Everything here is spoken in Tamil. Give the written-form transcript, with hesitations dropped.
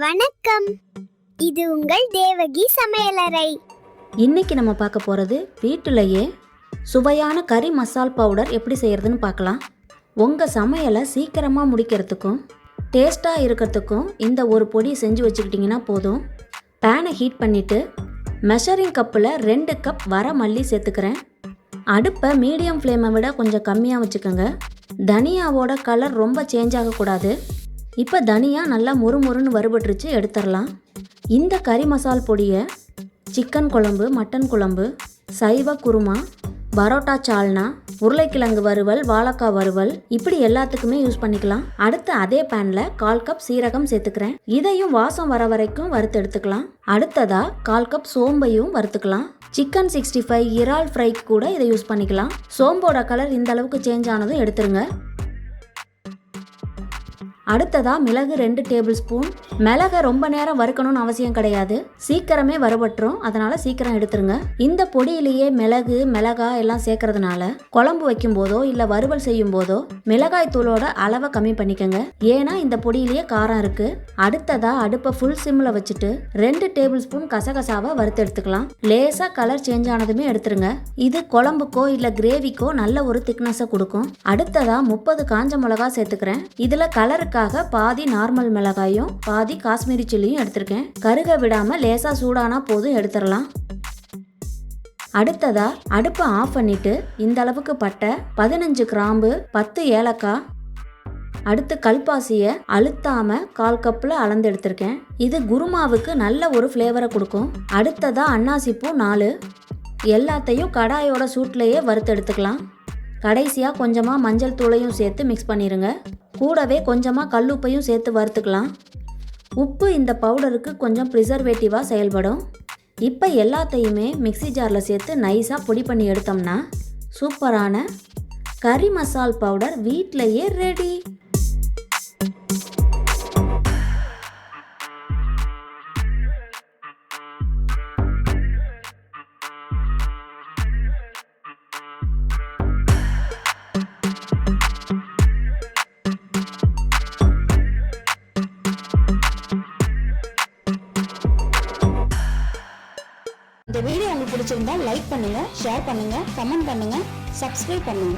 வணக்கம், இது உங்கள் தேவகி சமையலறை. இன்னைக்கு நம்ம பார்க்க போகிறது வீட்டிலேயே சுவையான கறி மசால் பவுடர் எப்படி செய்கிறதுன்னு பார்க்கலாம். உங்கள் சமையலை சீக்கிரமாக முடிக்கிறதுக்கும் டேஸ்ட்டாக இருக்கிறதுக்கும் இந்த ஒரு பொடி செஞ்சு வச்சுக்கிட்டிங்கன்னா போதும். பேனை ஹீட் பண்ணிவிட்டு மெஷரிங் கப்பில் 2 கப் வர மல்லி சேர்த்துக்கிறேன். அடுப்பை மீடியம் ஃப்ளேமை விட கொஞ்சம் கம்மியாக வச்சுக்கோங்க. தனியாவோட கலர் ரொம்ப சேஞ்ச் ஆகக்கூடாது. இப்போ தனியா நல்லா முறுமுறுன்னு வறுபட்டுருச்சு, எடுத்துடலாம். இந்த கறி மசால் பொடியை சிக்கன் குழம்பு, மட்டன் குழம்பு, சைவ குருமா, பரோட்டா சால்னா, உருளைக்கிழங்கு வறுவல், வாழைக்காய் வறுவல் இப்படி எல்லாத்துக்குமே யூஸ் பண்ணிக்கலாம். அடுத்து அதே பேனில் 1/4 கப் சீரகம் சேர்த்துக்கிறேன். இதையும் வாசம் வர வரைக்கும் வறுத்து எடுத்துக்கலாம். அடுத்ததா 1/4 கப் சோம்பையும் வறுத்துக்கலாம். சிக்கன் 65 இறால் ஃப்ரைக்கு கூட இதை யூஸ் பண்ணிக்கலாம். சோம்போட கலர் இந்த அளவுக்கு சேஞ்ச் ஆனதும் எடுத்துருங்க. அடுத்ததா மிளகு 2 டேபிள் ஸ்பூன். மிளகை ரொம்ப நேரம் வறுக்கணும்னு அவசியம் கிடையாது, சீக்கிரமே வறுபட்டுரும், அதனால சீக்கிரம் எடுத்துருங்க. இந்த பொடியிலேயே மிளகு, மிளகாய் எல்லாம் சேர்க்கறதுனால குழம்பு வைக்கும் போதோ இல்லை வறுவல் செய்யும் போதோ மிளகாய் தூளோட அளவை கம்மி பண்ணிக்கோங்க, ஏன்னா இந்த பொடியிலேயே காரம் இருக்கு. அடுத்ததா அடுப்பை ஃபுல் சிம்மில் வச்சுட்டு 2 டேபிள் ஸ்பூன் கசகசாவை வறுத்து எடுத்துக்கலாம். லேசாக கலர் சேஞ்ச் ஆனதுமே எடுத்துருங்க. இது குழம்புக்கோ இல்லை கிரேவிக்கோ நல்ல ஒரு திக்னஸை கொடுக்கும். அடுத்ததா 30 காஞ்ச மிளகாய் சேர்த்துக்கிறேன். இதில் கலருக்கு பாதி நார்மல் மிளகாயும் பாதி காஷ்மீரி சில்லியும் எடுத்திருக்கேன். கருக விடாம லேசா சூடானா போதும், எடுத்துடலாம். அடுத்ததா அடுப்பை ஆஃப் பண்ணிட்டு இந்த அளவுக்கு பட்டை, 15 கிராம்பு, 10 ஏலக்காய், அடுத்து கல்பாசியை அழுத்தாம 1/4 கப்பில் அளந்து எடுத்திருக்கேன். இது குருமாவுக்கு நல்ல ஒரு ஃப்ளேவரை கொடுக்கும். அடுத்ததா அன்னாசிப்பூ 4. எல்லாத்தையும் கடாயோட சூட்லேயே வறுத்து எடுத்துக்கலாம். கடைசியாக கொஞ்சமாக மஞ்சள் தூளையும் சேர்த்து மிக்ஸ் பண்ணிடுங்க. கூடவே கொஞ்சமாக கல்லுப்பையும் சேர்த்து வறுத்துக்கலாம். உப்பு இந்த பவுடருக்கு கொஞ்சம் ப்ரிசர்வேட்டிவாக செயல்படும். இப்போ எல்லாத்தையுமே மிக்ஸி ஜாரில் சேர்த்து நைஸாக பொடி பண்ணி எடுத்தோம்னா சூப்பரான கறி மசால் பவுடர் வீட்டிலையே ரெடி. இந்த வீடியோ உங்களுக்கு பிடிச்சிருந்தா லைக் பண்ணுங்க, ஷேர் பண்ணுங்க, கமெண்ட் பண்ணுங்க, சப்ஸ்கிரைப் பண்ணுங்க.